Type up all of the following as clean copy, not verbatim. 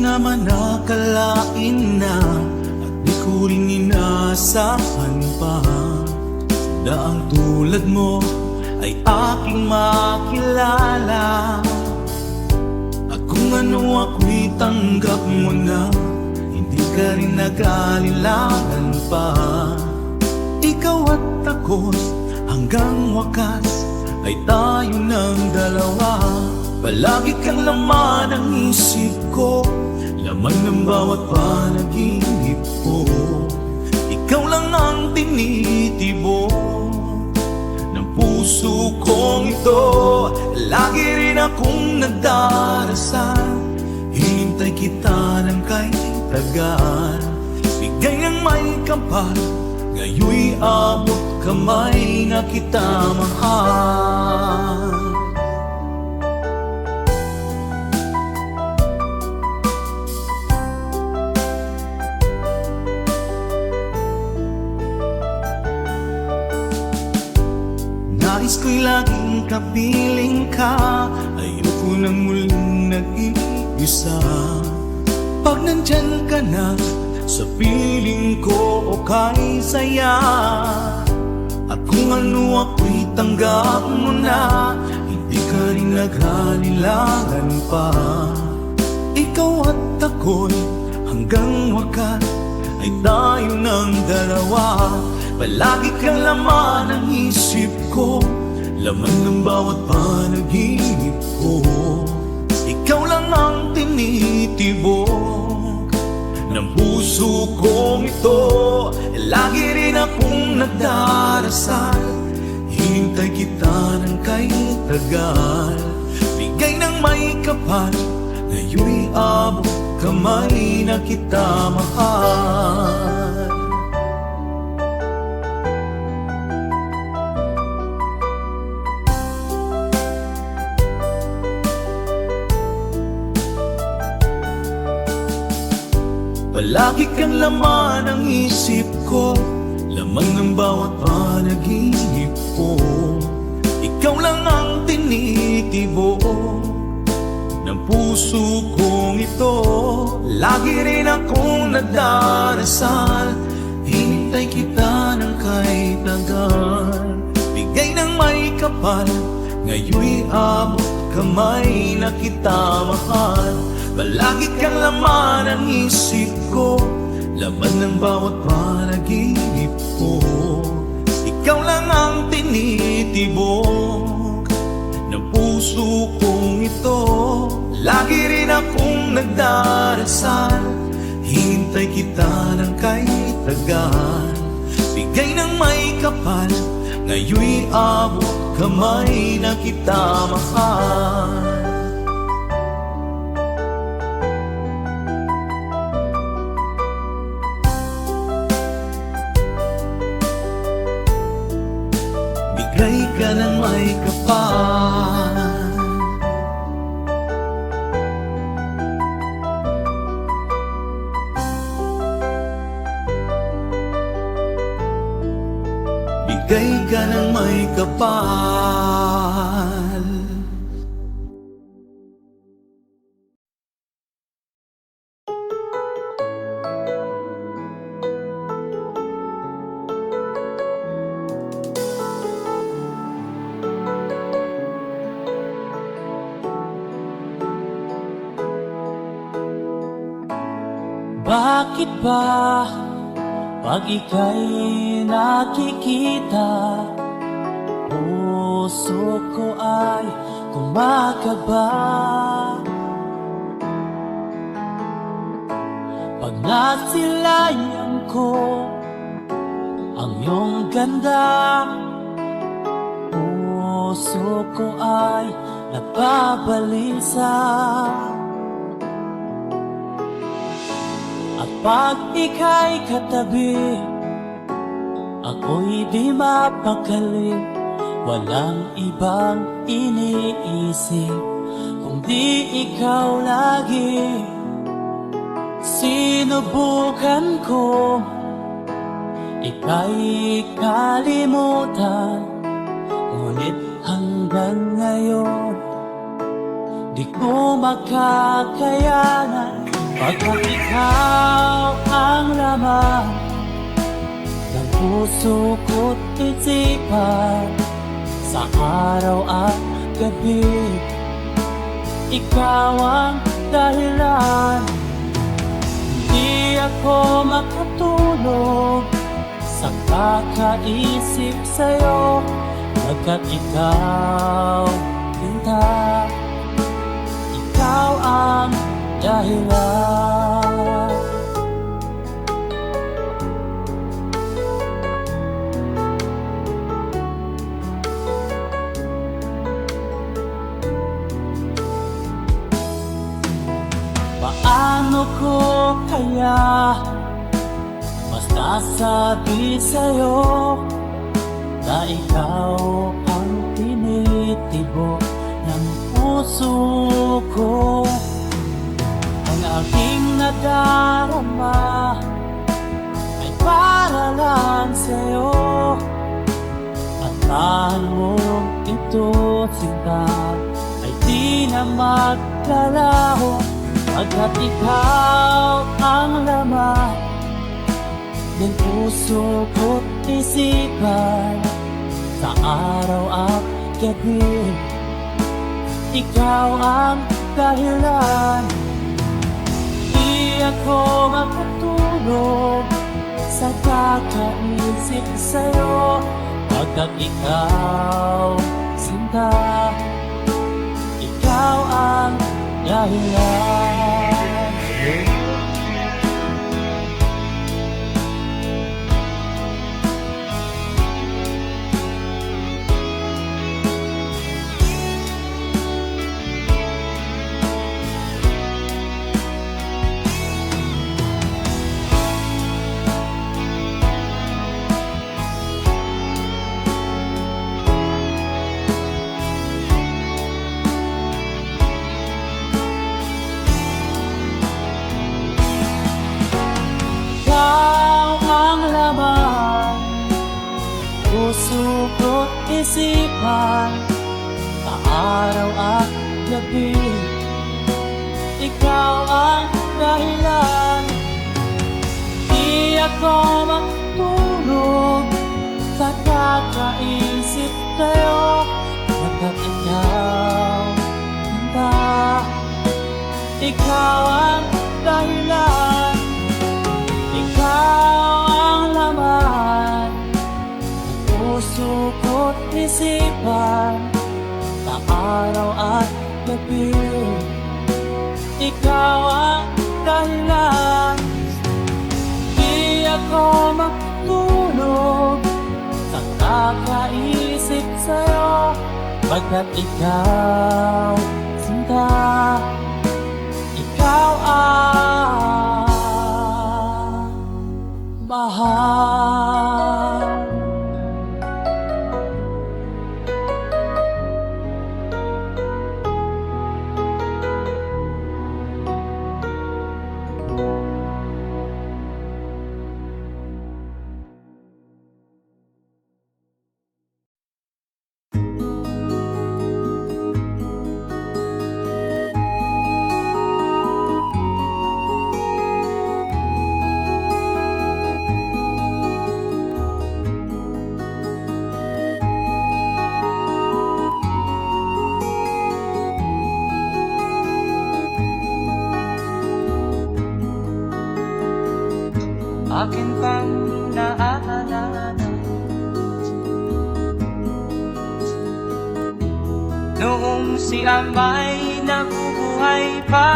naman akalain na at di ko rin inaasahan pa na ang tulad mo ay aking makilala. At kung ano ako'y tanggap mo na, hindi ka rin nag-alilangan pa. Ikaw at ako'y hanggang wakas ay tayo ng dalawa. Palagi kang laman ng isip ko, laman ng bawat panaginip ko. Ikaw lang ang tinitibok ng puso kong ito. Lagi rin akong nagdarasal, hinintay kita ng kay tagal. Bigay ng may kapal, ngayoy abot kamay na kita mahal. Nais ko'y laging kapiling ka, ayoko nang muling nag-iisa. Pag nandyan ka na, sa piling ko okay saya. At kung ano ako'y tanggap mo na, hindi ka rin naghalilangan pa. Ikaw at ako'y hanggang wakas ay tayo ng dalawa. Palagi kang laman ng isip ko, laman ng bawat panaginip ko. Ikaw lang ang tinitibok ng puso kong ito. Lagi rin akong nagdarasal, hinintay kita ng kay tagal. Bigay ng may kapal, ngayoy abot kamay na kita mahal. Palagi kang laman ng isip ko, laman ng bawat panaginip ko. Ikaw lang ang tinitibok ng puso kong ito. Lagi rin akong nagdarasal, hinintay kita ng kay tagal. Bigay ng may kapal, ngayoy abot kamay na kita mahal. Palagi kang laman ng isip ko, laman ng bawat panaginip ko. Ikaw lang ang tinitibok ng puso kong ito. Lagi rin akong nagdarasal, hintay kita ng kay tagal. Bigay ng may kapal, ngayoy abot kamay na kita mahal. Bigay ka ng may kapal, bigay ka ng may kapal. Bakit ba pag ika'y nakikita, puso ko ay kumakaba? Pag nasilayan ko ang iyong ganda, puso ko ay nababalisa. At pag ika'y katabi, ako'y di mapakali. Walang ibang iniisip kundi ikaw lagi. Sinubukan ko ika'y kalimutan, ngunit hanggang ngayon di ko makakayanan. Pagkat ikaw ang laman ng puso ko't isipan, sa araw at gabi ikaw ang dahilan. Hindi ako makatulog sa kakaisip sa'yo, pagkat ikaw, Linda, ikaw ang dahilan. Paano ko kaya masasabi sa'yo na ikaw ang tinitibok ng puso ko? Ang aking nadarama ay para lang sa'yo, at tahan mo ito, sinta, ay di na maglalaho. Pagkat ikaw ang laman ng puso ko't isipan, sa araw at gabi ikaw ang dahilan. Di ako makatulog sa kakaisip sa'yo, pagkat ikaw, sinta, ikaw ang dahilan. Puso ko't isipan, sa araw at gabi ikaw ang dahilan. Di ako matulog sa kakaisip sa'yo, pagkat ikaw, Linda, ikaw ang dahilan. Ikaw ang laman puso ko't isipan, sa araw at gabi ikaw ang dahilan. Di ako matulog sa kakaisip sa'yo, pagkat ikaw, sinta, ikaw ang mahal. Akin pang naaalala noong si Amay nabubuhay pa,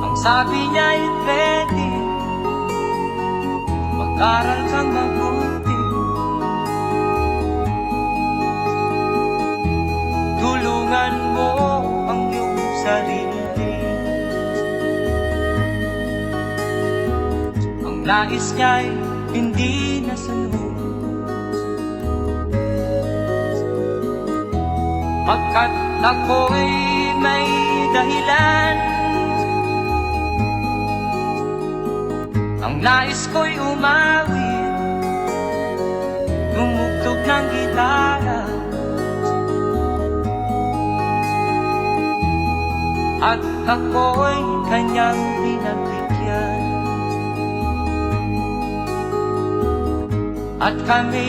ang sabi niya'y pwede mag-aral kang mabuti, tulungan mo ang iyong sarili. Nais niya'y hindi nasunod, pagkat ako'y may dahilan. Ang nais ko'y umawit, tumugtog ng gitara, at ako'y kanyang pinagbigyan. At kami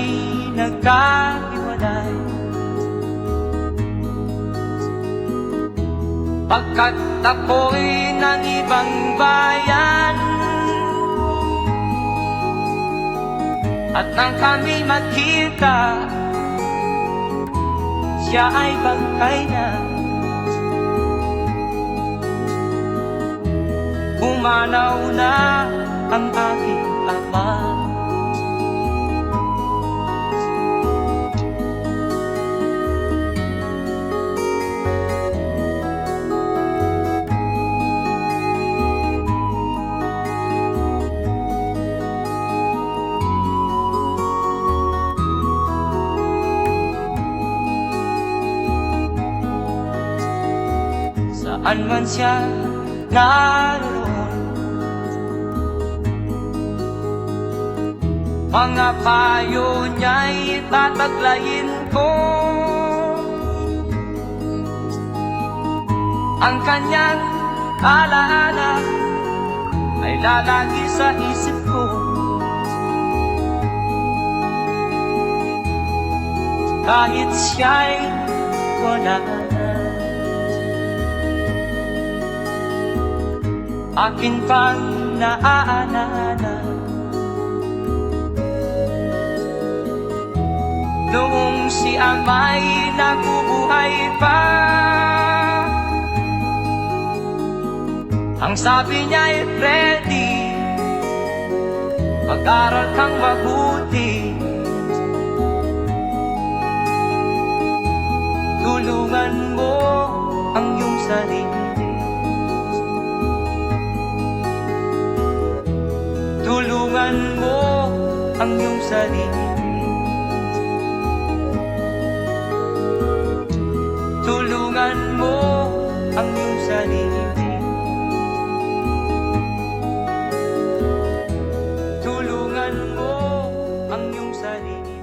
nagkahiwalay, pagkat ako'y ng ibang bayan. At nang kami magkita, siya ay bangkay na. Pumanaw na ang aking ama. Saan man siya naroon, mga payo niya'y tataglayin ko. Ang kanyang alaala ay lalagi sa isip ko. Kahit siya'y wala na, akin pang naaalala noong si ama'y nabubuhay pa. Ang sabi niya'y Freddy, mag-aral kang mabuti, tulungan mo ang iyong sarili. Tulungan mo ang iyong sarili. Tulungan mo ang iyong sarili. Tulungan mo ang iyong sarili.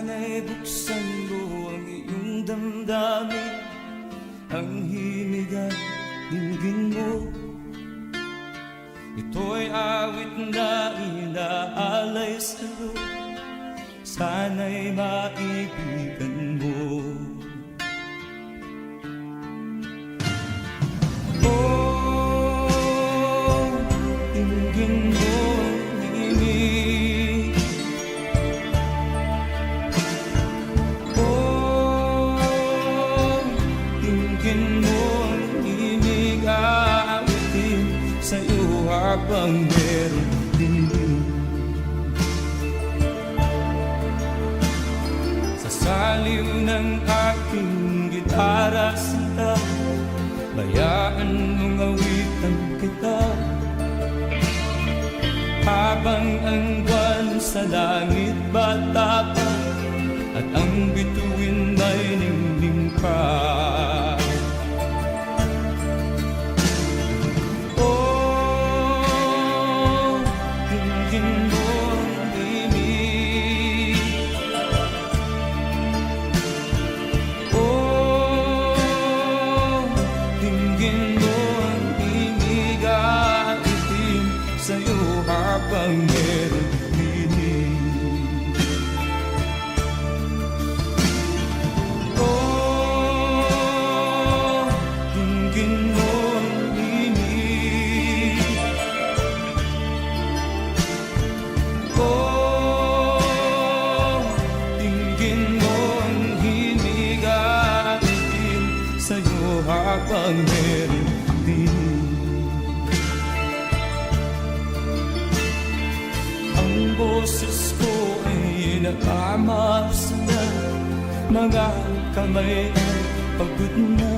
Sana'y buksan mo ang iyong damdamin, ang himig at dinggin mo. Ito'y awit na inaalay sa'yo, sana'y maibigan mo. Oh, dinggin mo ang himig. Oh, dinggin mo ang himig, aawitin sa'yo habang meron din. Sa saliw ng aking gitara sinta, bayaan mong awitan kita, habang ang buwan sa langit bata pa, at ang bituin ay ningning pa. Habang meron dinig. Oh, dinggin mo ang himig. Oh, dinggin mo ang himig, aawitin sa'yo habang meron dinig. Ang boses ko ay nakamaas na, mga kamay ay pagod na.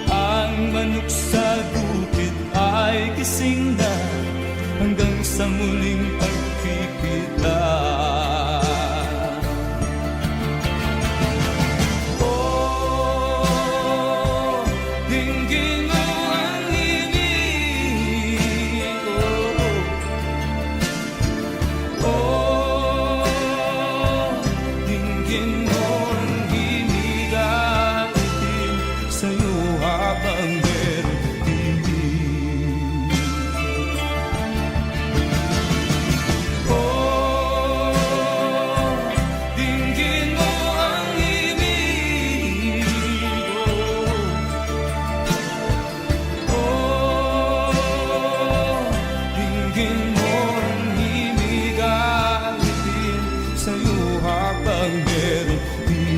Ang manok sa bukid ay gising na, hanggang sa muling pagkikita. Oh, dinggin mo ang himig. Oh, dinggin mo ang himig, aawitin sa'yo habang meron dinig. Oh, dinggin mo ang himig. Oh, dinggin mo ang himig, aawitin sa'yo habang meron dinig.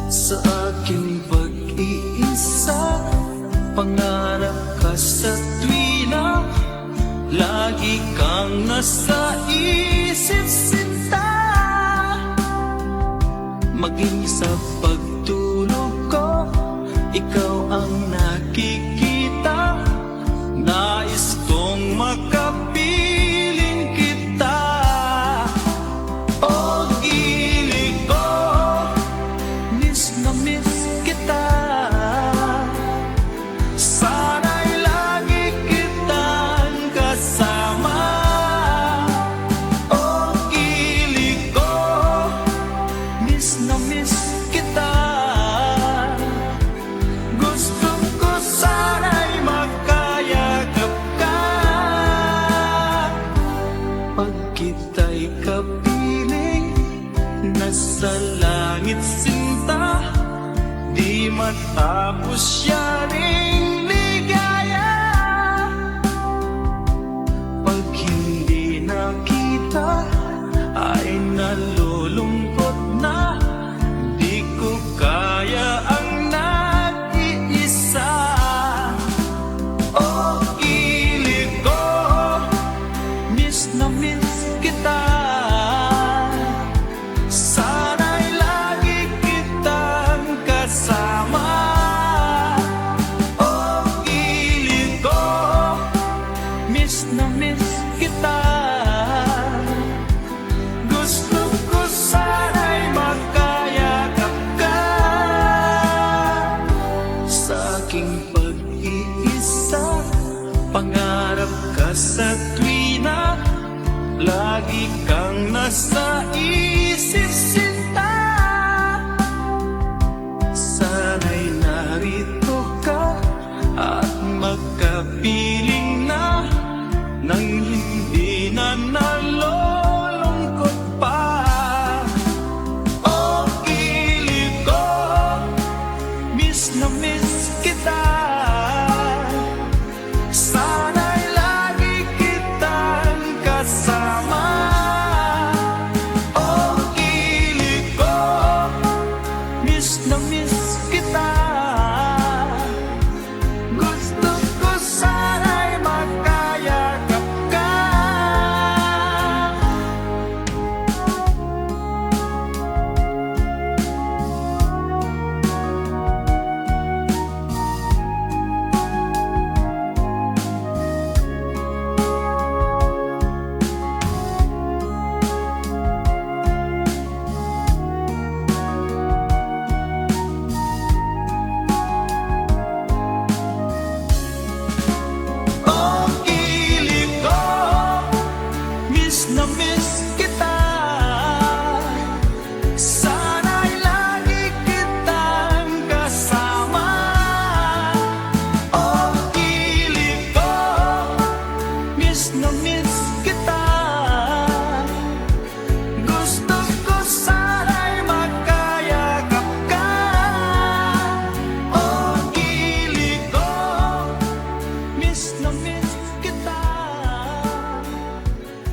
Sa aking pag-iisa, pangarap ka sa tuwina, lagi kang nasa isip sinta. Maging sa pagtulog ko, ikaw ang nakikita. Nais kong makapiling kita. O gilig ko, miss na miss kita. Sana'y lagi kitang kasama. O gilig ko, miss na miss kita. Gusto ko sana'y makayakap ka. Pag kita'y kapiling, nasa langit sinta, di matapos yaring ligaya. Pag hindi nakita, ay nalulungkot na, di ko kaya ang nag-iisa. na miss kita. Gusto ko sana'y makayakap ka sa aking pag-iisa. Pangarap ka sa tuwina, lagi kang nasa isip sinta. Sana'y narito ka at magkapiling na nang hindi na nalulungkot pa. Oh, kilig ko, miss na miss kita. Sana'y lagi kitang kasama. Oh, kilig ko, miss na miss kita. Gusto ko sana'y makayakap ka. Oh, kilig ko, miss na miss kita. Sana'y lagi kitang kasama. Oh, kilig ko, miss na miss kita. Gusto ko sana'y makayakap ka. Oh, kilig ko, miss na miss kita.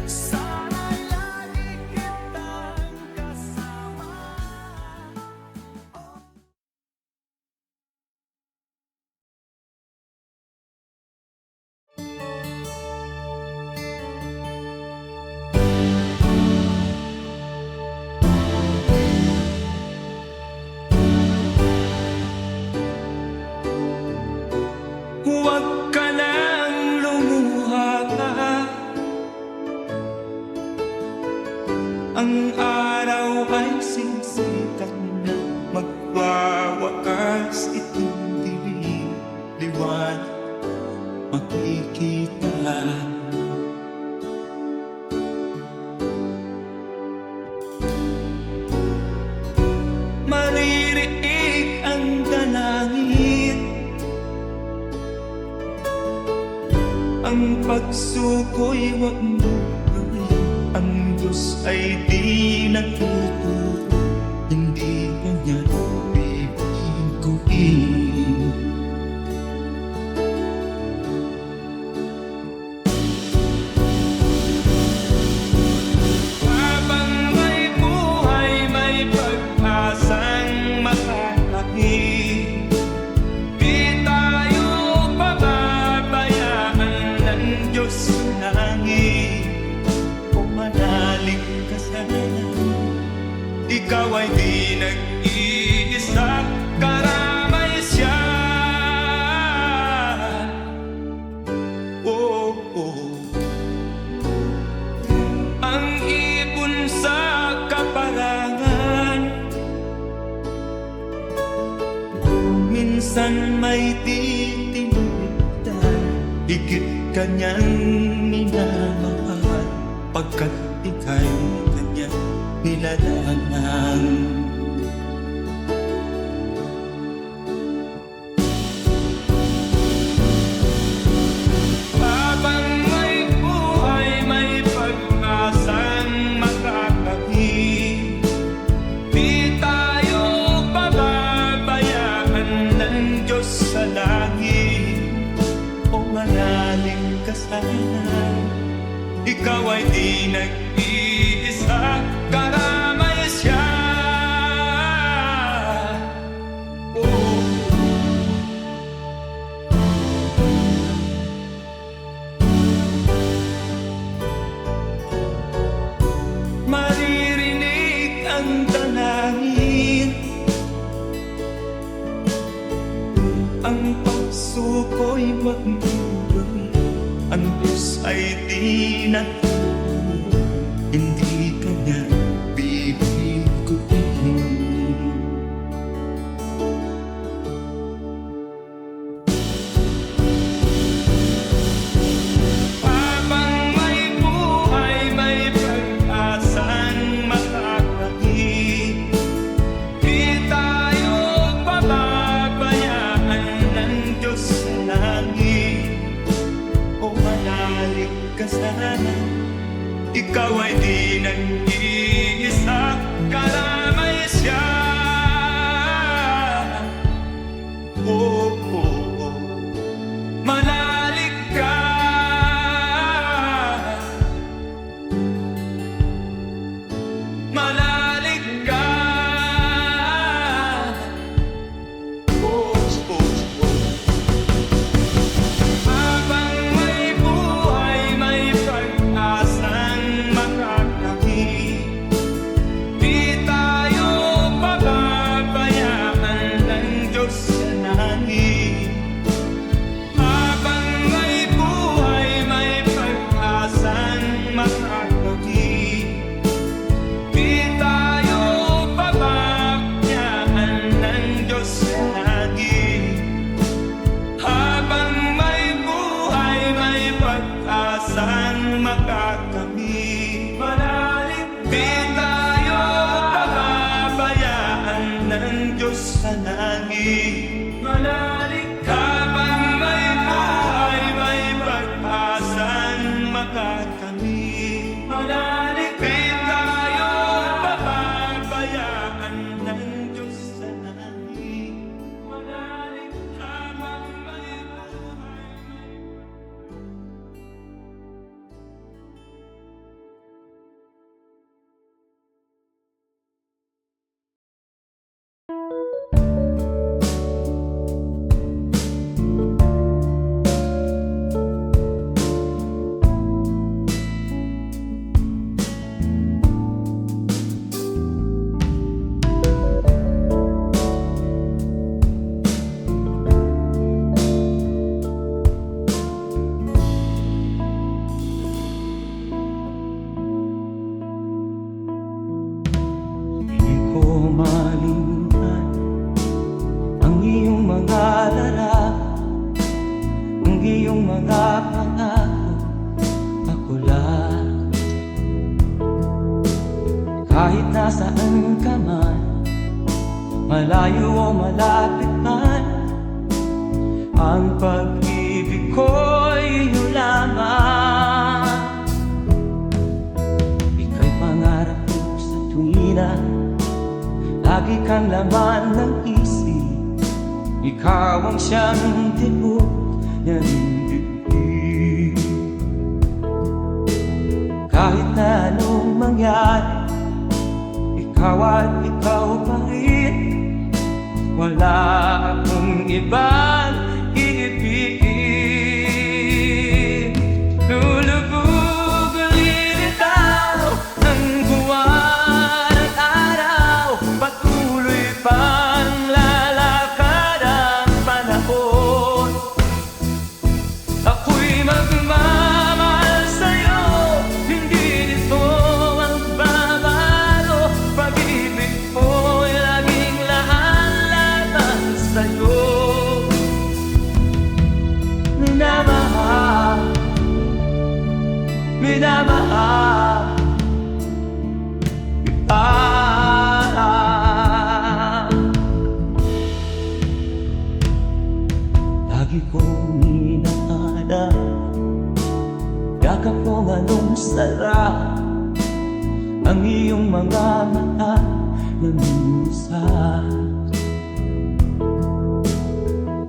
Sana'y lagi kitang kasama. Huwag ka nang lumuha. Ang araw ay sisikat na, magwawakas itong dilim. Liwanag makikita. Maririnig ang dalangin, ang pagsuko'y huwag mo gawin. Ang Diyos ay di nagtuturo, hindi mo niya bibiguin. Habang may buhay, may pag-asang makalaki. Di tayo pababayaan ng Diyos sa langit. Kung manalig ka sana, ikaw ay di nag-iisa, karamay siya. Oh, oh. Ang ibon sa kaparangan, minsan may titinitan. Higit kanyang minamahal, pagkat ika'y kanyang nilalangan. Habang may buhay, may pag-asang makakakit. Di tayo pababayaan ng Diyos sa langit. O manalig ka sana, ikaw ay di nag-iisa, karamay siya. Oh. Maririnig ang dalangin, ang pagsuko'y huwag mo gawin. Ang Diyos ay di na hindi ka na bibiguin. Habang may buhay, may pag-asang makakakit. Di tayo pababayaan ng Diyos sa langit. O manalig ka sana, ikaw ay di nag-iisa, kalamay siya. Oh, oh, oh. Manalig ka, manalig ka. Oh, oh, oh. Habang may buhay, may pag-asang makakamit. Di tayo pababayaan ng Diyos sa langit. Habang may buhay, may pag-asang makakamit. Di tayo pababayaan ng Diyos sa langit. Habang may buhay, may pag-asang makakamit. Manalig di tayo pababayaan ng Diyos sa langit. Manalig habang may buhay, may pag-asang makakamit. Manalig di tayo pababayaan ng Diyos sa langit. Manalig habang may buhay, Hindi ko malimutan ang iyong mga larawan, ang iyong mga pangako, ako lang. Kahit nasaan ka man, malayo o malapit man, ang pag-ibig ko'y iyo lamang. Ika'y pangarap ko sa tuwina, lagi kang laman ng isip. Ikaw ang siyang tibok ng dibdib. Kahit na anong mangyari, ikaw at ikaw pa rin. Wala akong ibang iibigin. Lulubog lilitaw ang buwan at araw, patuloy pang lalakad ang panahon. Ako'y magmamahal sa'yo, hindi nito magbabago. Pag-ibig ko'y laging lahat-lahat sa'yo. Minamahal, minamahal kita. Lagi kong inaala, yakap kong anong sarap, ang iyong mga mata na minsan.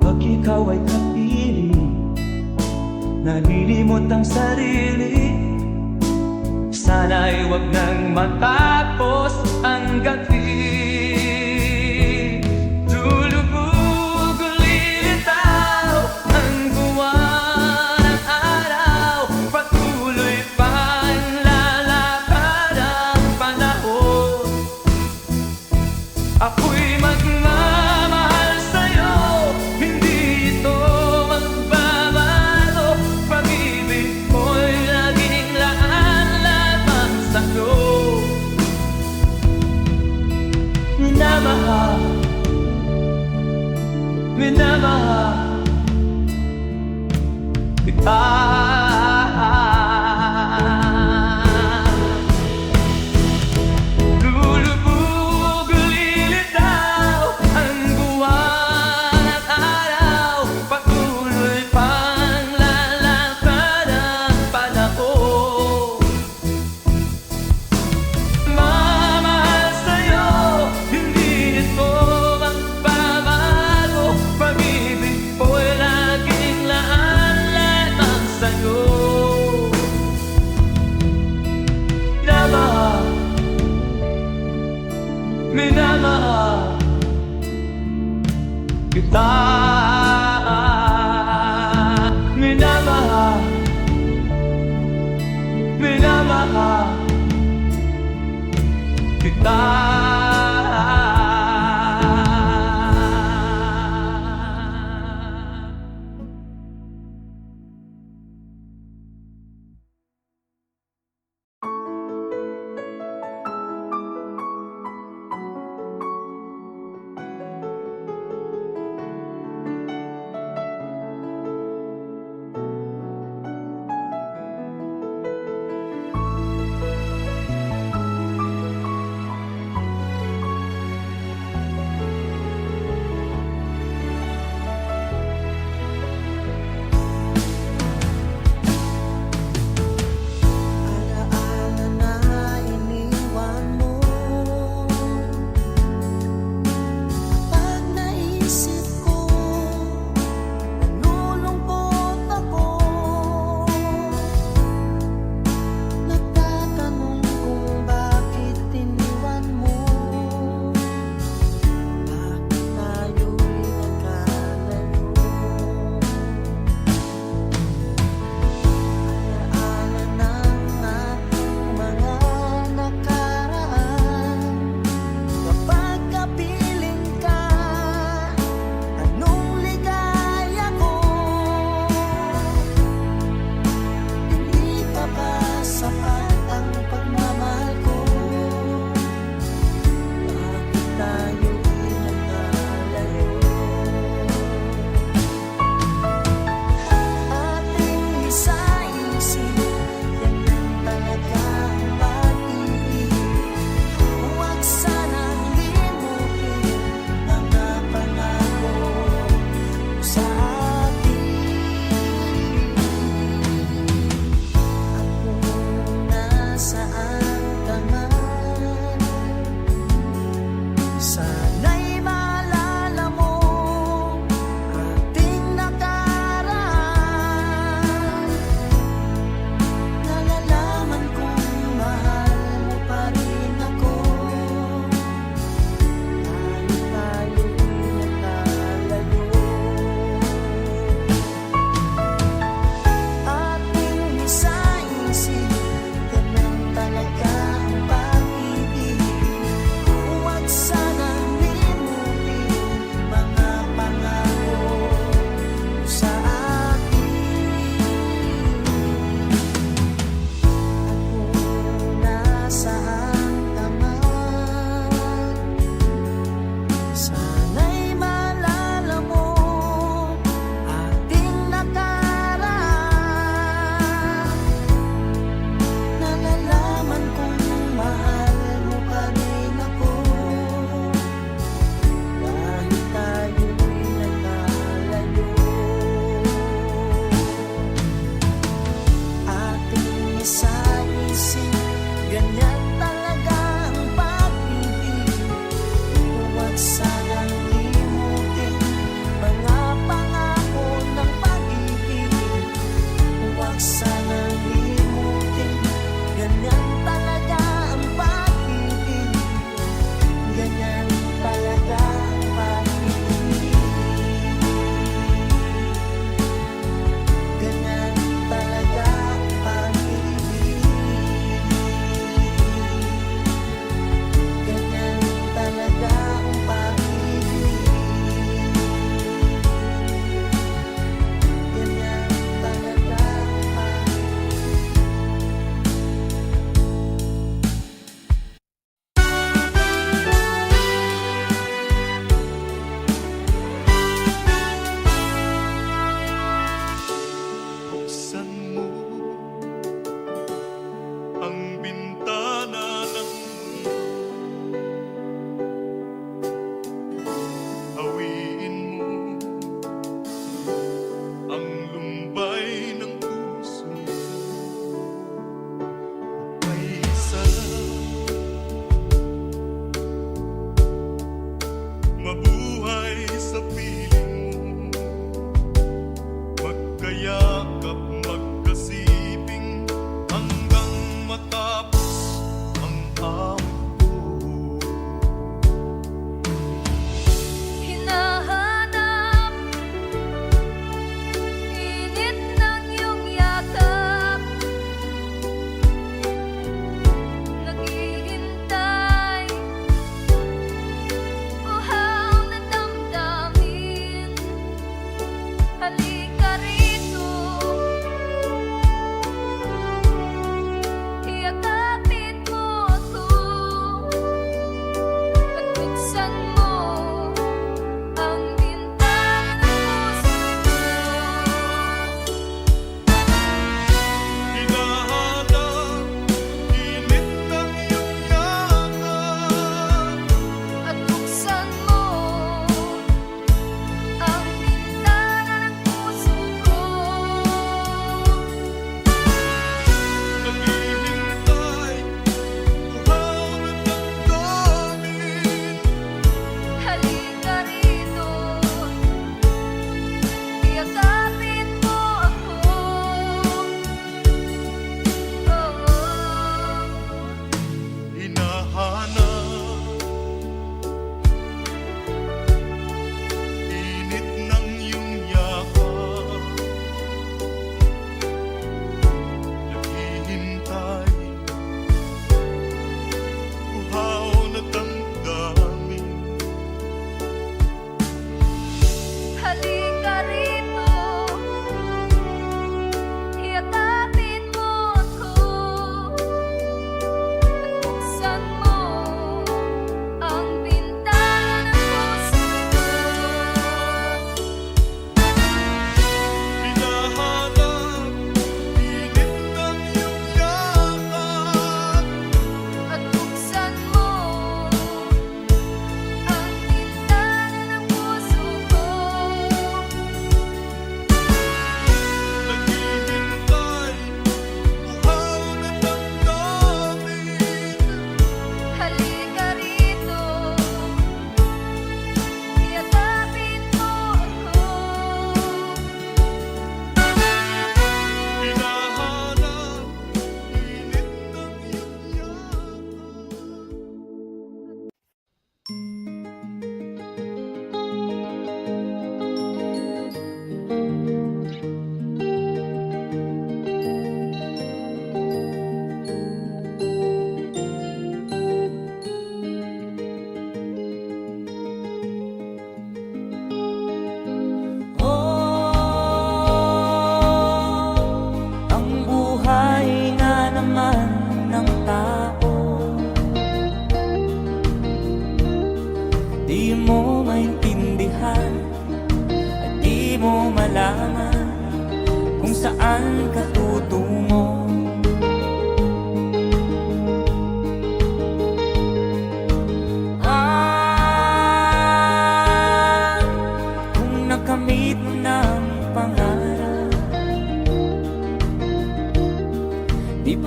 Pag ikaw ay kapiling, nalilimot ang sarili. Sana'y wag nang matapos ang gabi. Lulubog lilitaw ang buwan at araw, patuloy pang lalakad ang panahon. Ako'y magmamahal sa'yo, hindi ito magbabago. Pag-ibig ko'y kita. Alaala na iniwan mo. Pag naisip ko, nalulungkot ako. Nagtatanong kung bakit iniwan mo. Bakit tayo'y nagkalayo? Alaala ng ating mga nakaraan. Kapag kapiling ka, anong ligaya ko? Hindi pa ba sapat ang pagmamahal ko? Bakit tayo'y nagkalayo? Ating isa-isip, ganyan talaga ang pag-ibig. Huwag sanang limutin mga pangako mo sa akin. At kung nasaan ka man, sana'y maalala mo ating nakaraan. Nalalaman kong mahal mo pa rin ako. Kahit tayo'y nagkalayo. Ating isa-isip, ganyan talaga ang pag-ibig. Huwag sanang limutin mga pangako mo sa akin. At kung nasaan ka man, sana'y maalala mo ating nakaraan. Nalalaman kong mahal mo pa rin ako. Kahit tayo'y nagkalayo. Ating isa-isip, ganyan talaga ang pag-ibig. Huwag sanang limutin mga pangako ng pag-ibig. Huwag sanang limutin, ganyan talaga ang pag-ibig. Ganyan talaga ang pag-ibig. Ganyan talaga ang pag-ibig.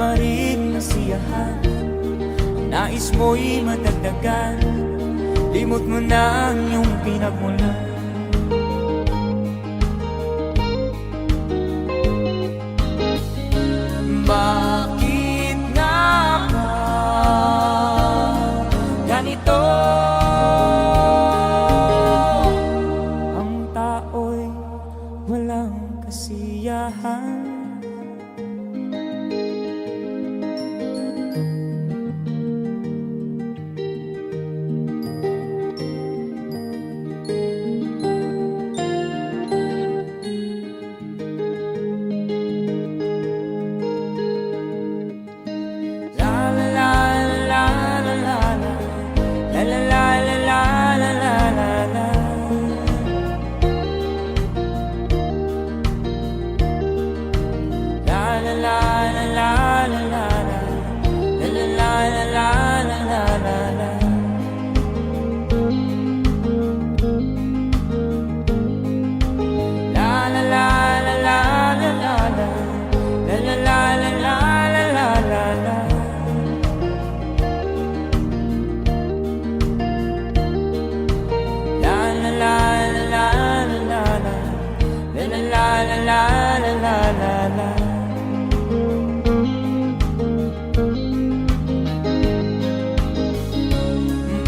maaaring masiyahan, nais mo'y madagdagan, limot mo na ang iyong pinagmulan. Bakit nga ba ganito? Ang tao'y walang kasiyahan.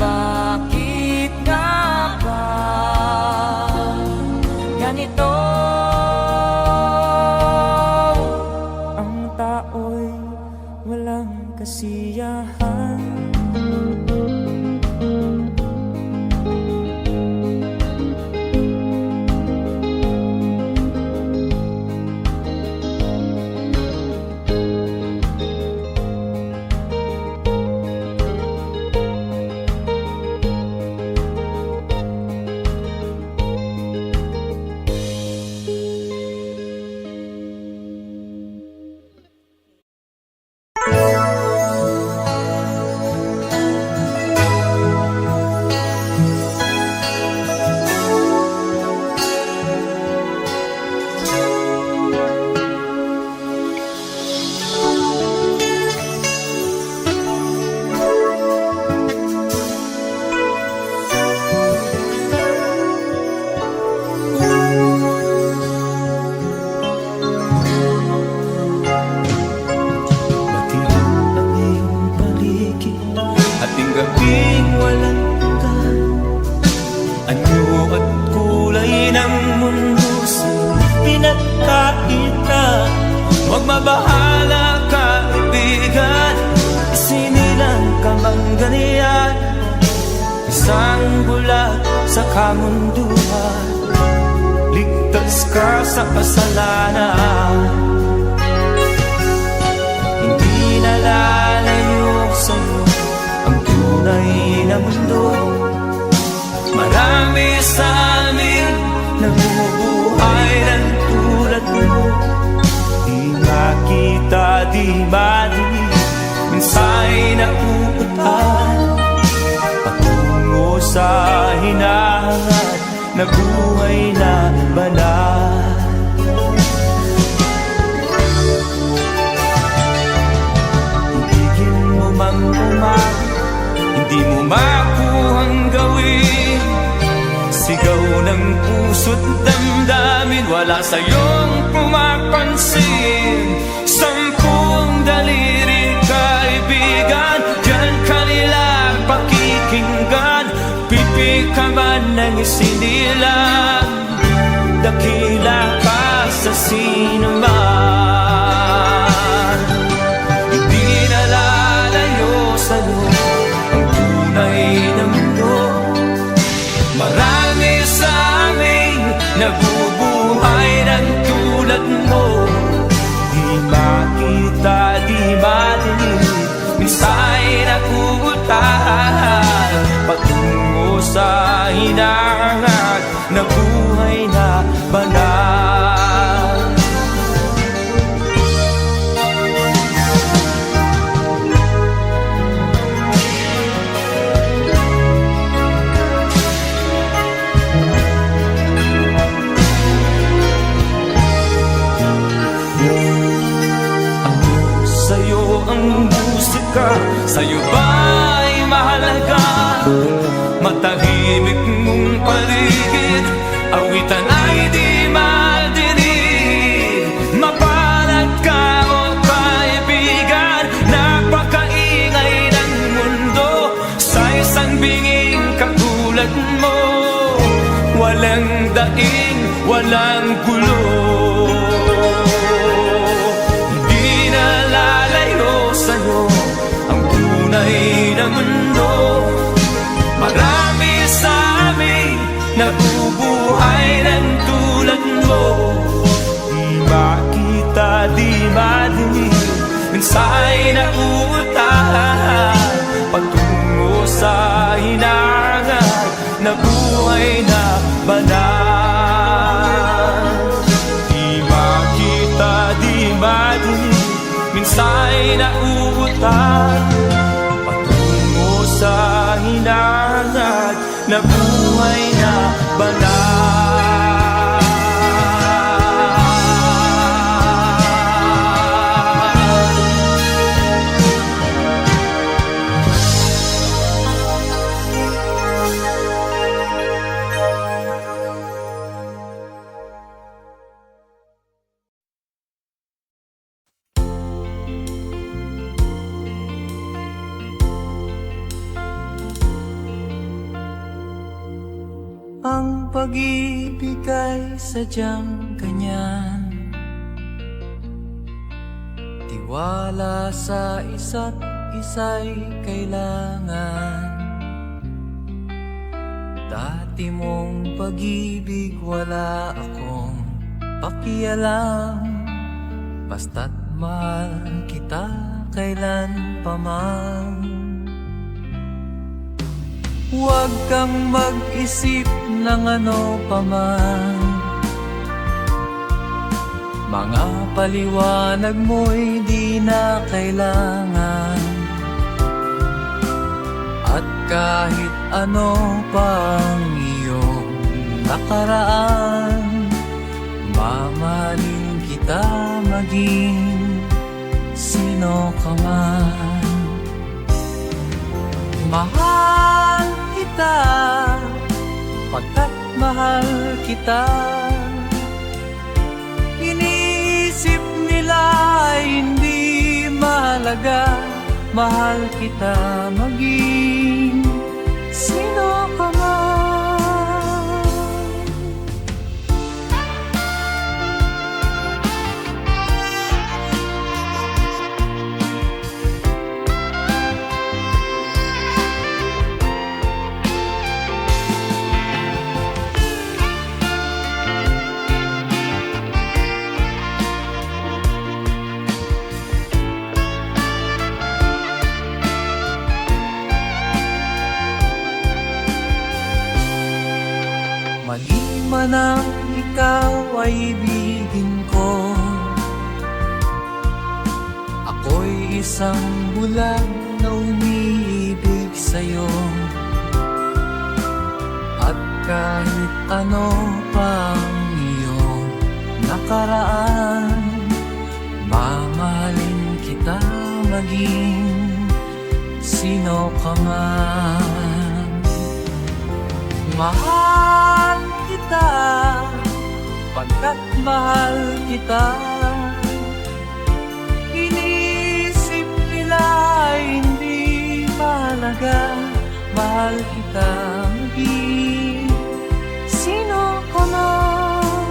Bakit nga ba ganito? Ang tao'y walang kasiyahan. Gabing walang ka, anyo at kulay ng mundo sa pinagkakita. Huwag mabahala kaibigan, isinilang ka mang ganyan, isang bulag sa kamunduhan, ligtas ka sa kasalanan. Hindi nalalayo sa'yo ang tunay na mundo. Marami sa amin namumuhay ng tulad mo. Di makita, di madinig, minsa'y napupuntahan patungo sa hinahangat na buhay na banal. Ibigin mo mang umagi, hindi mo makuhang gawin. Sigaw ng puso't damdamin, wala sa'yong pumapansin. Sampung daliri kaibigan, diyan kanila pakikinggan. Pipi ka man ng isinilang, dakila ka sa sinuman. Hindi nalalayo sa'yo ang tunay na mundo. Marami sa amin nabubuhay ng tulad mo. Di makita, di madinig, minsa'y nakuutahan patungo sa hinahangat na buhay na banal. Sa'yo ang musika, sa'yo ba'y mahalaga? Matahimik mong paligid, awitan ay di madinig. Mapalad ka o kaibigan, napakaingay ng mundo. Sa isang binging katulad mo, walang daing, walang gulo. Hindi na lalayo sa'yo ang tunay na mundo. Marami sa amin nabubuhay ng tulad mo. Di makita, di madinig, minsa'y nauutahan patungo sa hinangan na buhay na banal. Di makita, di madinig, minsa'y nauutahan patungo sa hinangan na buhay na banal. Ang pag-ibig ay sadyang ganyan, tiwala sa isa't isa'y kailangan. Dati mong pag-ibig wala akong pakialam, basta't mahal kita kailan pa man. Huwag kang mag-isip ng ano pa man, mga paliwanag mo'y di na kailangan. At kahit ano pang iyong nakaraan, mamahalin kita maging sino ka man. Mahal kita, pagkat mahal kita. Iniisip nila hindi mahalaga, mahal kita maging sino ka man. Mali man ang ikaw ay ibigin ko, ako'y isang bulag na umiibig sa'yo. At kahit ano pang iyong nakaraan, mamahalin kita maging sino ka man. Mahal kita, pagkat mahal kita. Inisip nila hindi mahalaga, mahal kita maging sino ka man.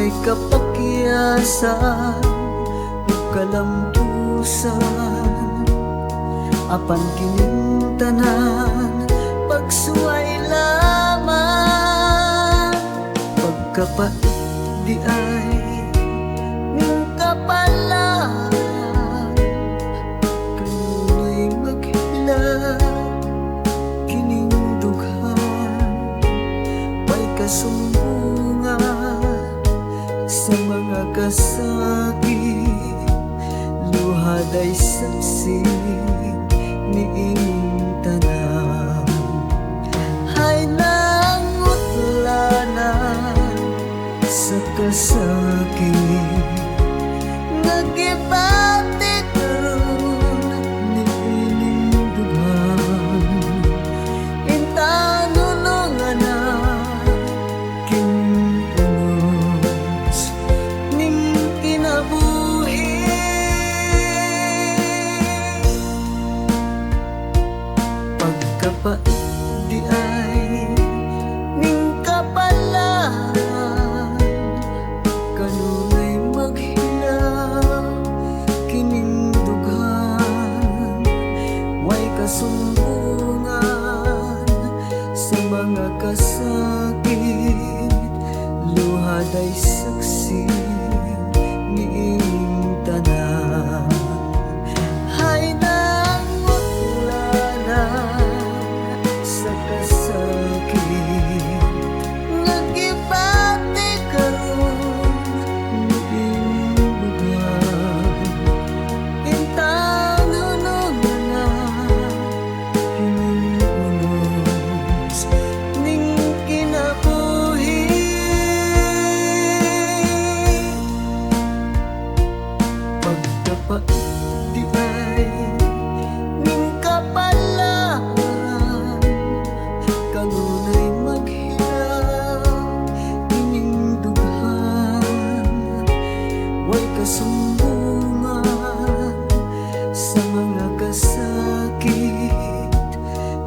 may kapakyasan ug kalampusan, apan kining tanan pagsuway lamang. Pagkapait di ay ning kapalan, kanunay maghila kining dughan. May kasumbungan sa mga kasakit, luhad ay saksi niing tanan. Hay nangutlanan sa kasakit, nagibati karon niining dughan. Intanunungan na kinunos ning kinabuhi. Pagkapait di ay ning kapalan, kanunay maghila kining dughan. Way kasumbungan sa mga kasakit, luhad ay saksi niing tanan. Hay nangutlanan sa kasakit, nagibati karon niing dughan. Intanunungan na kining unos ning kinabuhi. Pagkapait di ay ning kapalan, kanunay maghila kining dughan. Way kasumbungan sa mga kasakit,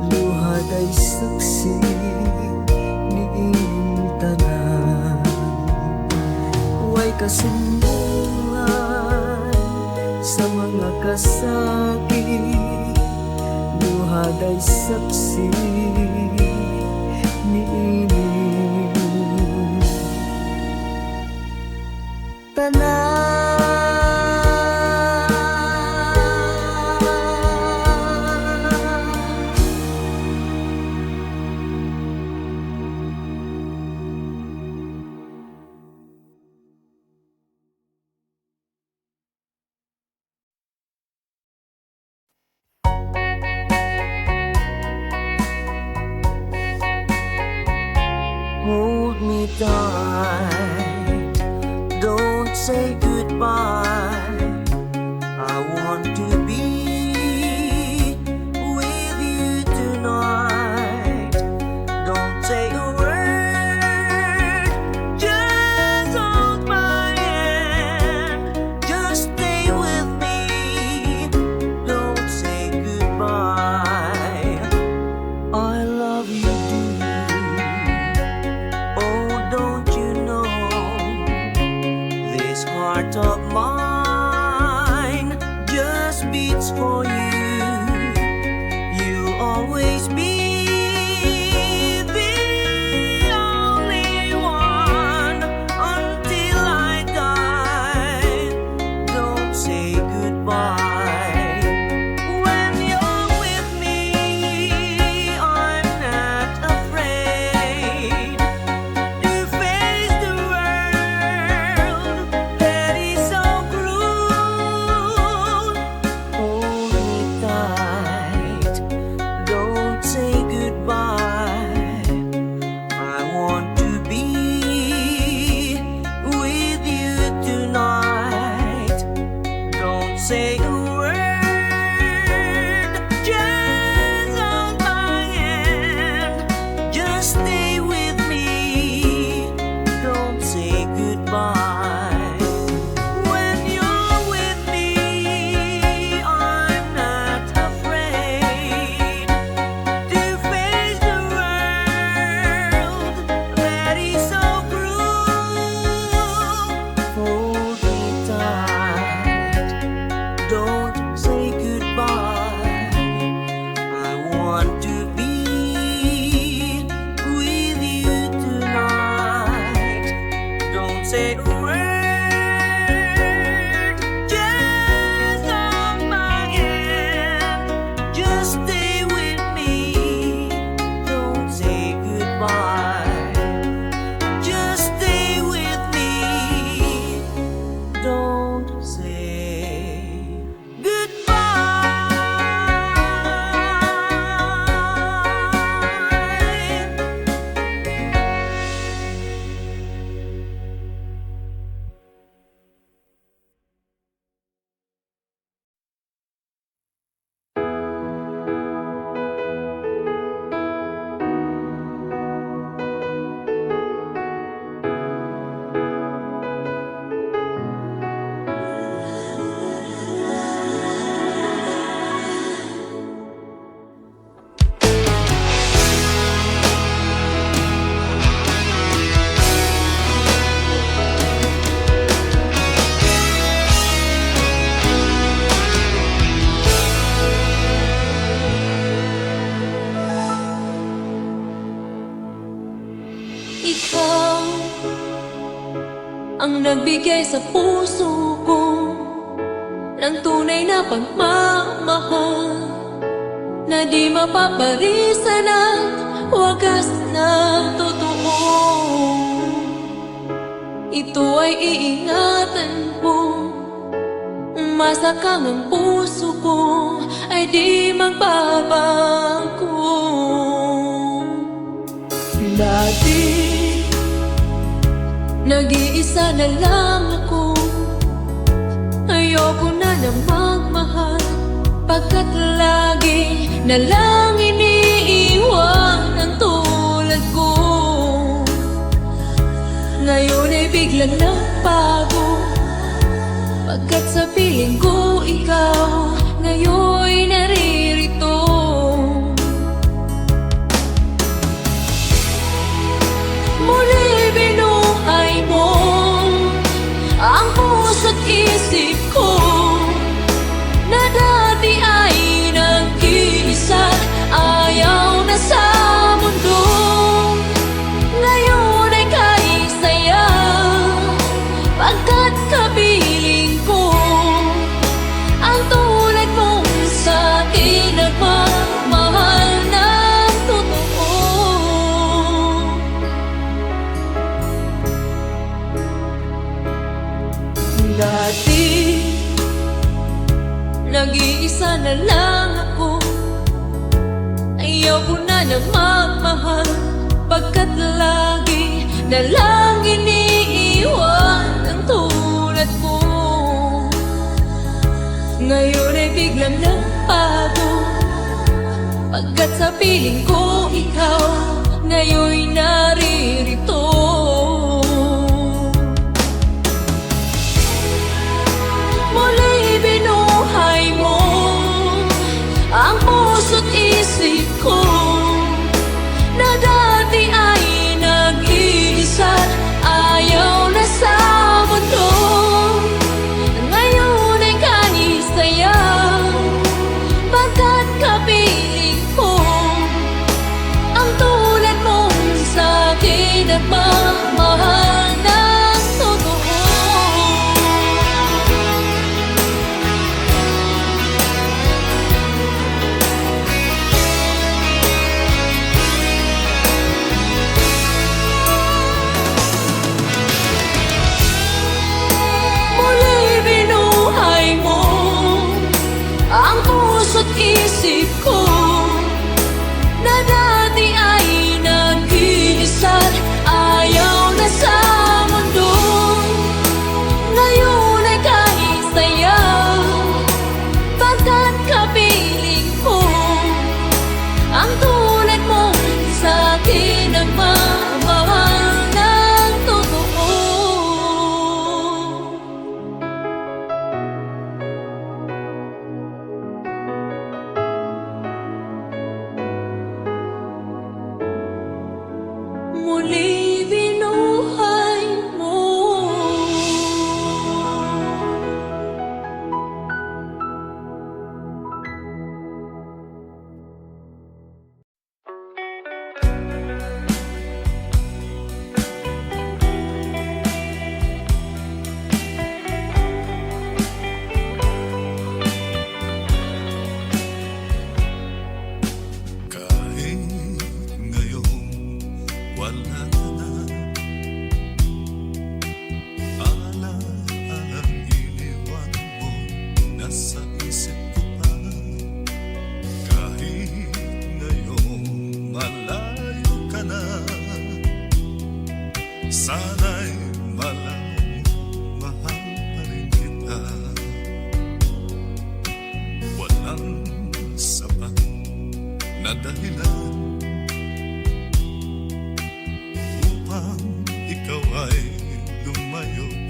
luhad ay saksi niing tanan. Way kasumbungan sa mga kasakit, luhad ay saksi niing tanan. Hold me tight, don't say goodbye. I want to be with you tonight. Don't say a word, just hold my hand. Just stay with me, don't say goodbye. I love you, oh, don't you know, this heart of mine just beats for you. You'll always be the only one until I die. Don't say goodbye. When you're with me, I'm not afraid to face the world that is so cruel. Hold me tight, don't say away. Just hold my hand, just stay with me. Don't say goodbye. Just stay with me. Don't say goodbye. Ikaw ang nagbigay sa puso ko ng tunay na pagmamahal na di mapaparisan at wagas na totoo. Ito ay iingatan ko, masakang ang puso ko ay di magbabago. Dati nag-iisa na lang ako, ayoko na na magmahal, pagkat lagi na lang iniiwan ang tulad ko. Ngayon ay biglang nagbago, pagkat sa piling ko ikaw ngayon'y naririto. Muli binuhay mo ang puso't isip ko na dati ay nag-iisa, ayaw na sa mundo. Ngayon ay kahit saya, pagkat kapiling ko ang tulad mong sa'kin nagmamahal ng totoo. Dati nag-iisa na lang ako, ayaw ko na na magmahal, pagkat lagi na lang iniiwan ang tulad ko. Ngayon ay biglang nagbago, pagkat sa piling ko ikaw ngayon'y naririto. Muli binuhay mo ang puso't isip ko na dati ay nag-iisa, ayaw na sa mundo. Ngayon ay kahit saya, pagkat kapiling ko ang tulad mong sa'kin nagmamahal ng totoo. Muli binuhay mo ang puso't isip ko na dati ay nag-iisa, ayaw na sa mundo. Ngayon ay kahit saya, pagkat kapiling ko ang tulad mong sa'kin nagmamahal ng totoo.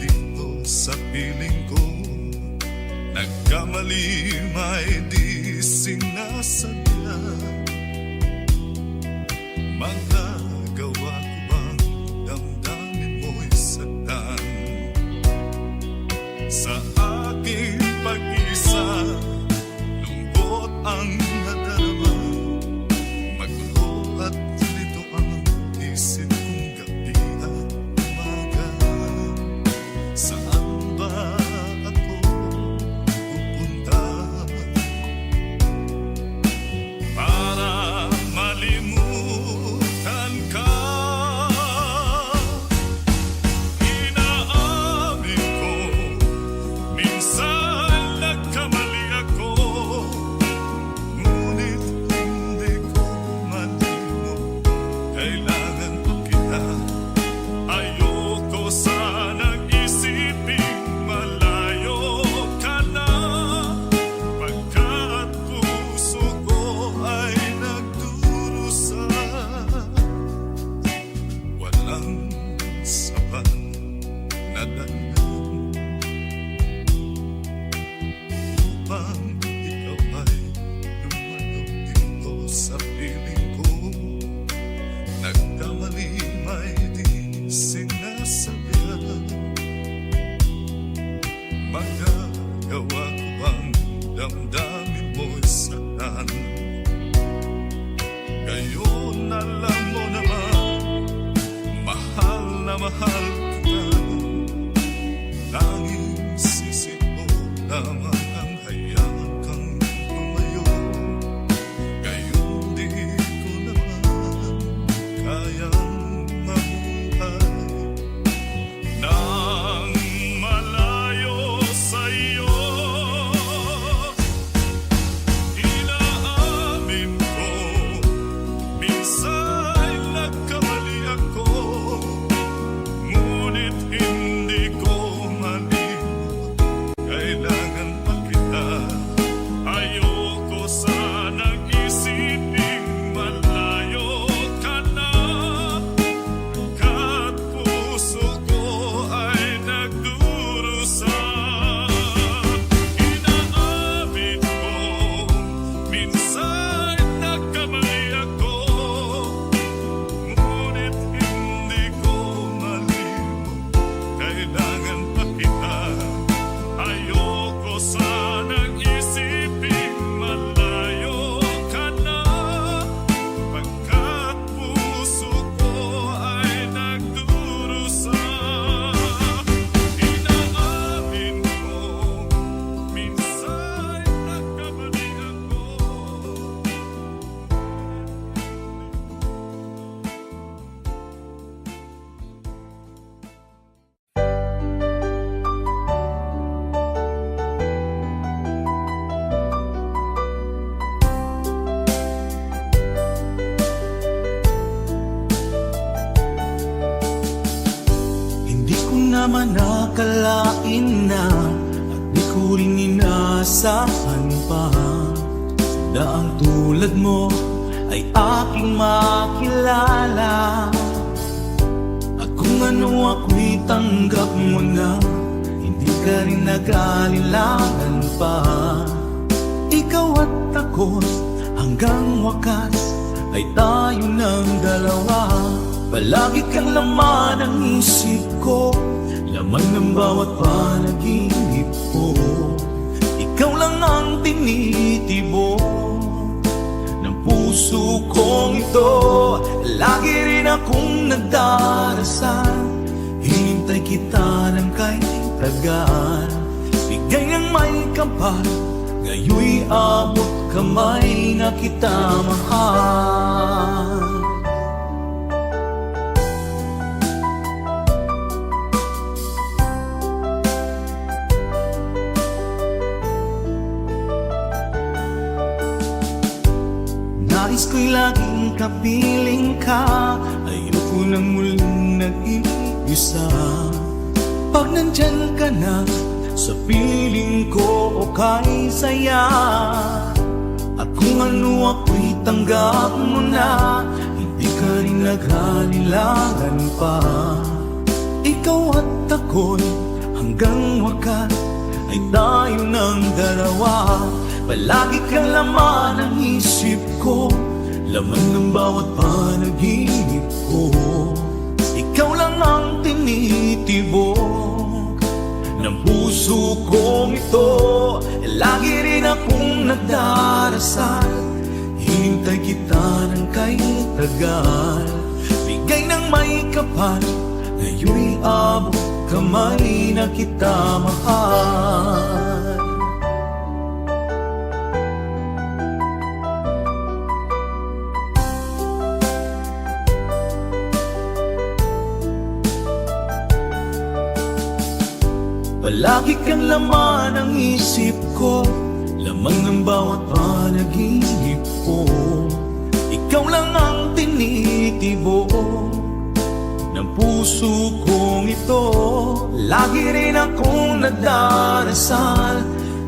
dito sa piling ko. Nagkamali may di sinasadya. Magagawa ko bang damdamin mo'y saktan? Sa aking pag-isa, lungkot ang nadarama. Magulo at lito ang isip kong gabi at umaga. Saan ba ako pupunta? Para malimutan ka. Inaamin ko, minsan nagkamali ako. Ngunit hindi ko malimot, kailangan pa kita. Ayoko sanang isiping malayo ka na, pagkat puso ko ay nagdurusa. Walang sapat na dahilan upang ikaw ay lumalaw dito sa piling ko. Nagkamali may di sinasabihan. Magagawa ko bang damdamin mo'y saktan? Ngayon alam mo naman, mahal na mahal kita. Tanging sisi mo lamang ang hayaan kang lumayo. Ngayon di ko naman kayang mabuhay nang malayo sa'yo. Inaamin ko, minsan nagkamali ako. Ngunit hindi ko malimot, kailangan pa kita. Ayoko sanang isiping malayo ka na, pagkat puso ko ay nagdurusa. Inaamin ko, minsan nagkamali ako. Ngunit hindi ko malimot, kailangan pa kita. Ayoko sanang isiping malayo ka na, pagkat puso ko ay nagdurusa. Inaamin ko, minsan nagkamali ako. Hindi ko naman nakalain na at di ko rin inaasahan pa daang tulad mo ay aking makilala. At kung ano ako'y tanggap mo na, hindi ka rin nag-alinlangan pa. Ikaw at ako hanggang wakas ay tayo ng dalawa. Palagi kang laman ng isip ko, laman ng bawat panaginip ko. Ikaw lang ang tinitibo ng puso kong ito. Lagi rin akong nagdarasal, hinintay kita ng kay tagal. Bigay ng may kapal, ngayoy abot kamay na kita mahal. Nais ko'y laging kapiling ka, ayoko nang muling nag-iisa. Pag nandyan ka na, sa piling ko okay saya. At kung ano ako'y tanggap mo na, hindi ka rin naghalilangan pa. Ikaw at ako'y hanggang wakas ay tayo ng dalawa. Palagi kang laman ng isip ko, laman ng bawat panaginip ko. Ikaw lang ang tinitibok ng puso kong ito. Lagi rin akong nagdarasal, hintay kita ng kay tagal. Bigay ng may kapal, ngayon'y abot kamay na kita mahal. Palagi kang laman ng isip ko, lamang ng bawat panaginip ko. Ikaw lang ang tinitibok ng puso kong ito. Lagi rin akong nagdarasal,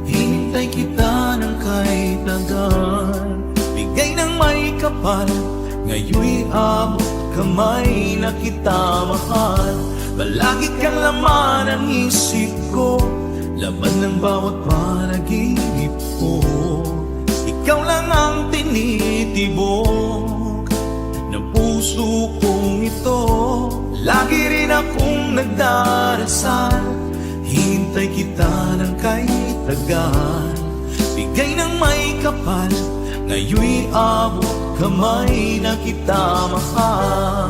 hintay kita ng kay tagal. Bigay ng may kapal, ngayon'y abot kamay na kita mahal. Palagi kang laman ng isip ko, laman ng bawat panaginip ko. Ikaw lang ang tinitibok ng puso kong ito. Lagi rin akong nagdarasal, hintay kita ng kay tagal. Bigay ng may kapal, ngayon'y abot kamay na kita mahal.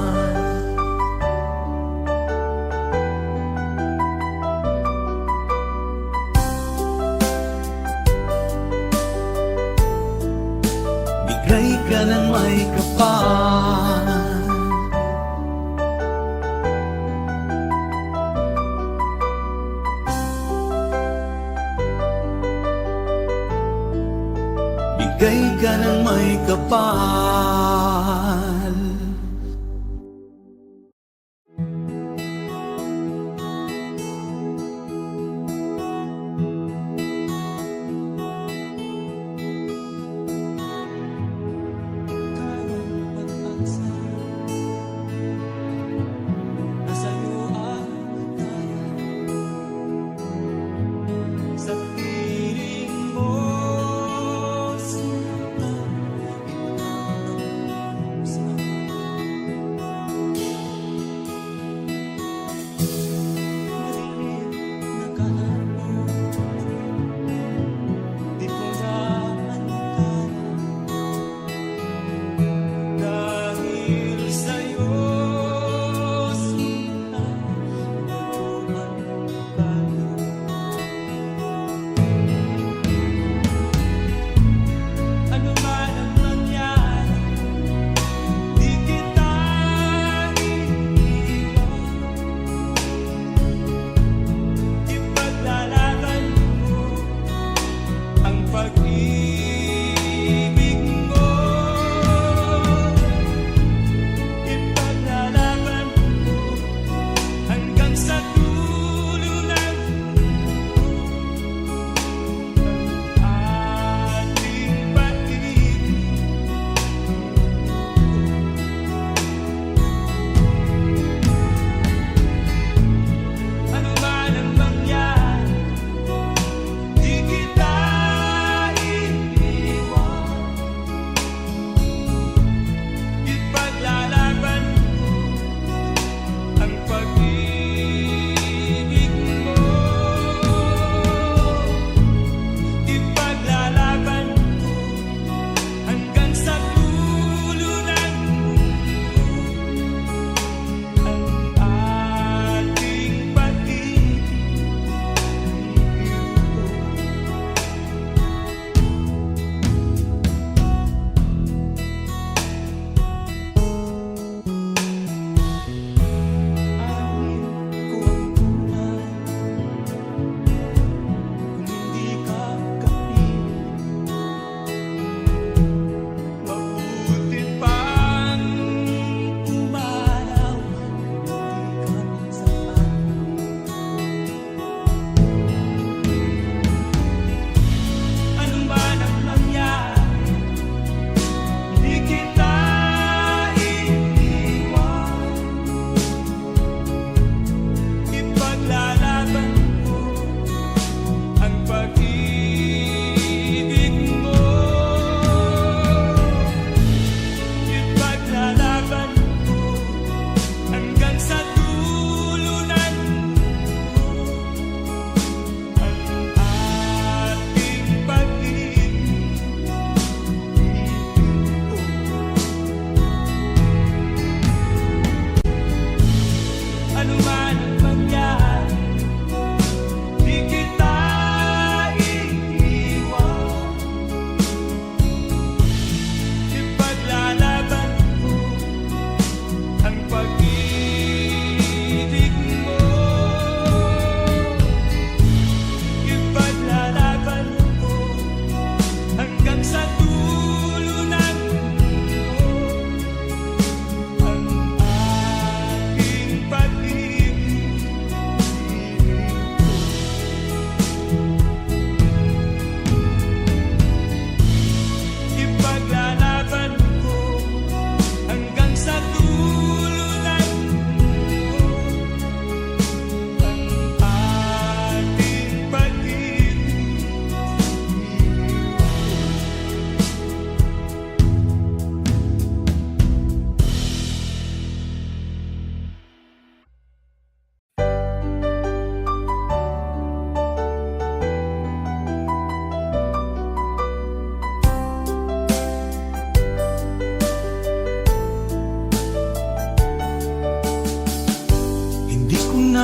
Bigay ka ng may kapal, bigay ka ng may kapal. Sa piling mo, sinta, ikaw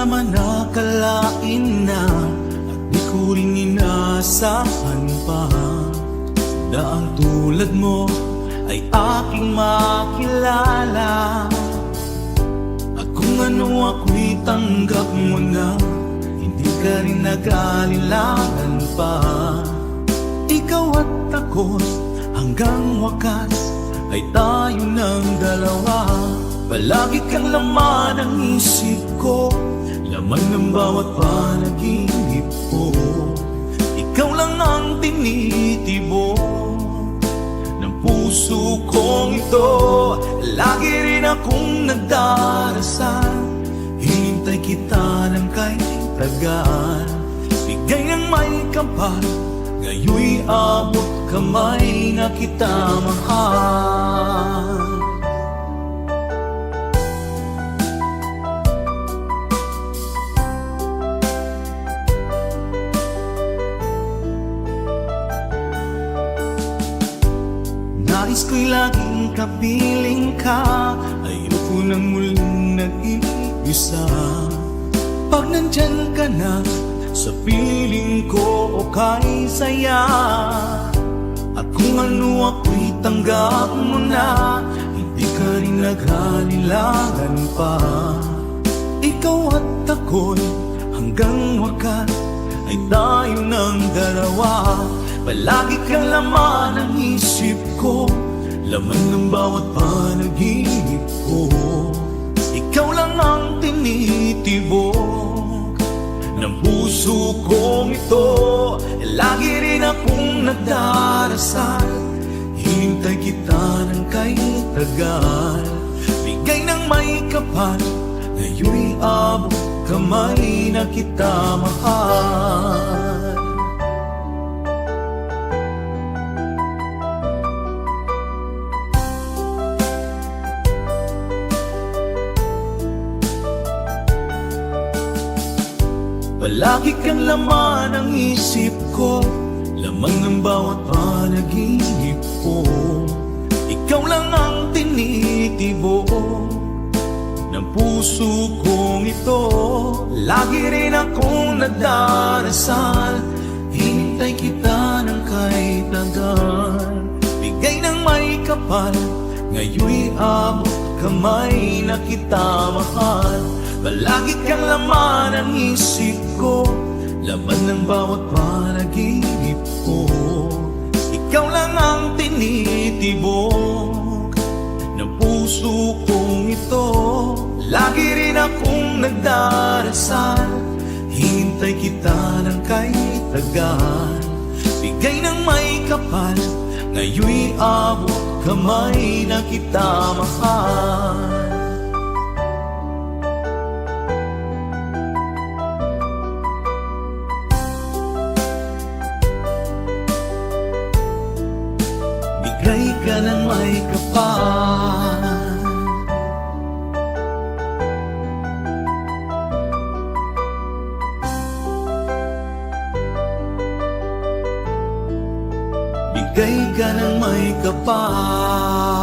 naman nakalain na at di ko rin inasahan pa na ang tulad mo ay aking makilala. At kung ano ako'y tanggap mo na, hindi ka rin nag-alilangan pa. Ikaw at ako hanggang wakas ay tayo ng dalawa. Palagi kang laman ng isip ko, laman ng bawat panaginip ko. Ikaw lang ang tinitibok ng puso kong ito. Lagi rin akong nagdarasal, hinintay kita ng kay tagal. Bigay ng may kapal, ngayoy abot kamay na kita mahal. Nais ko'y laging kapiling ka, ayoko nang muling nag-iisa. Pag nandyan ka na, sa piling ko okay saya. At kung ano ako'y tanggap mo na, hindi ka rin naghalilangan pa. Ikaw at ako'y hanggang wakas ay tayo ng dalawa. Palagi kang laman ng isip ko, laman ng bawat panaginip ko. Ikaw lang ang tinitibok ng puso kong ito. Lagi rin akong nagdarasal, hinintay kita ng kay tagal. Bigay ng may kapal, ngayoy abot kamay na kita mahal. Palagi kang laman ng isip ko, laman ng bawat panaginip ko. Ikaw lang ang tinitibok ng puso kong ito. Lagi rin akong nagdarasal, hinintay kita ng kay tagal. Bigay ng may kapal, ngayoy abot kamay na kita mahal. Palagi kang laman ng isip ko, laman ng bawat panaginip ko. Ikaw lang ang tinitibok ng puso kong ito. Lagi rin akong nagdarasal, hinintay kita ng kay tagal. Bigay ng may kapal, ngayoy abot kamay na kita mahal. Bigay ka ng may kapal, bigay ka ng may kapal.